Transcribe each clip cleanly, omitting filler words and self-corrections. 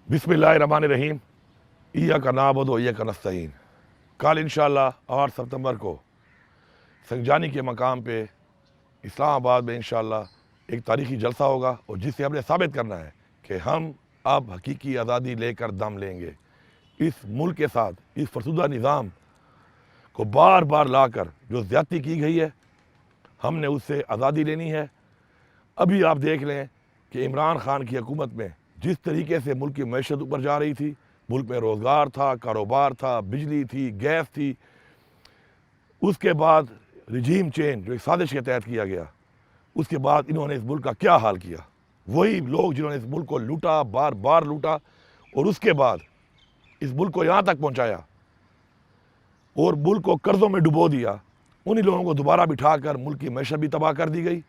बिस्मिल्लाहिर्रहमानिर्रहीम। इय्याका नअबुदु व इय्याका नस्तईन। कल इंशाअल्लाह 8 सितंबर को संगजानी के मकाम पे इस्लामाबाद में इंशाअल्लाह एक तारीखी जलसा होगा और जिससे हमने साबित करना है कि हम अब हकीकी आज़ादी लेकर दम लेंगे। इस मुल्क के साथ इस फरसुदा निज़ाम को बार बार लाकर जो ज़्यादती की गई है, हमने उससे आज़ादी लेनी है। अभी आप देख लें कि इमरान खान की हुकूमत में जिस तरीके से मुल्क की मईशत ऊपर जा रही थी, मुल्क में रोज़गार था, कारोबार था, बिजली थी, गैस थी, उसके बाद रजीम चेंज जो एक साजिश के तहत किया गया, उसके बाद इन्होंने इस मुल्क का क्या हाल किया। वही लोग जिन्होंने इस मुल्क को लूटा, बार बार लूटा और उसके बाद इस मुल्क को यहाँ तक पहुँचाया और मुल्क को कर्ज़ों में डुबो दिया, उन्हीं लोगों को दोबारा बिठाकर मुल्क की मईशत भी तबाह कर दी गई।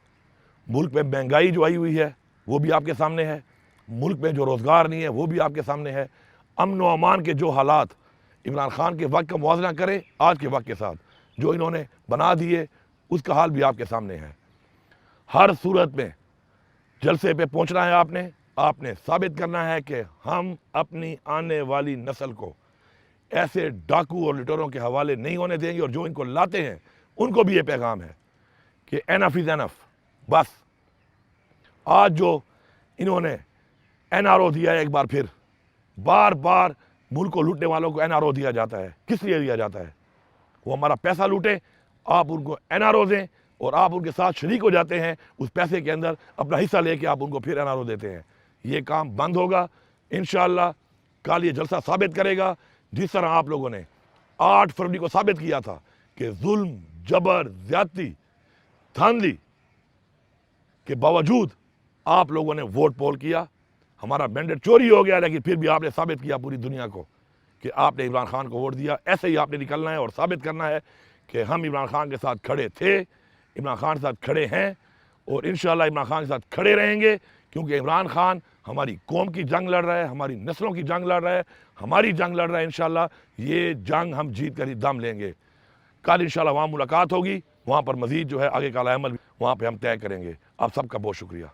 मुल्क में महंगाई जो आई हुई है वो भी आपके सामने है, मुल्क में जो रोज़गार नहीं है वो भी आपके सामने है। अमन व अमान के जो हालात इमरान खान के वक्त का मुआवजा करें आज के वक्त के साथ जो इन्होंने बना दिए, उसका हाल भी आपके सामने है। हर सूरत में जलसे पे पहुंचना है, आपने साबित करना है कि हम अपनी आने वाली नस्ल को ऐसे डाकू और लुटेरों के हवाले नहीं होने देंगे और जो इनको लाते हैं उनको भी ये पैगाम है कि एनफ इज़ एनफ। बस आज जो इन्होंने एनआरओ दिया है, एक बार फिर बार बार मुल्क को लूटने वालों को एनआरओ दिया जाता है। किस लिए दिया जाता है? वो हमारा पैसा लूटे, आप उनको एनआरओ दें और आप उनके साथ शरीक हो जाते हैं, उस पैसे के अंदर अपना हिस्सा लेके आप उनको फिर एनआरओ देते हैं। ये काम बंद होगा इंशाअल्लाह। कल ये जलसा साबित करेगा, जिस तरह आप लोगों ने 8 फरवरी को साबित किया था कि जुल्म, जबर, ज्यादती, धांधली के बावजूद आप लोगों ने वोट पोल किया। हमारा मैंडेट चोरी हो गया, लेकिन फिर भी आपने साबित किया पूरी दुनिया को कि आपने इमरान खान को वोट दिया। ऐसे ही आपने निकलना है और साबित करना है कि हम इमरान खान के साथ खड़े थे, इमरान खान के साथ खड़े हैं और इंशाअल्लाह इमरान खान के साथ खड़े रहेंगे, क्योंकि इमरान खान हमारी कौम की जंग लड़ रहा है, हमारी नस्लों की जंग लड़ रहा है, हमारी जंग लड़ रहा है। इंशाअल्लाह ये जंग हम जीत कर ही दम लेंगे। कल इंशाअल्लाह वहाँ मुलाकात होगी, वहाँ पर मज़ीद जो है आगे का अमल वहाँ पर हम तय करेंगे। आप सबका बहुत शुक्रिया।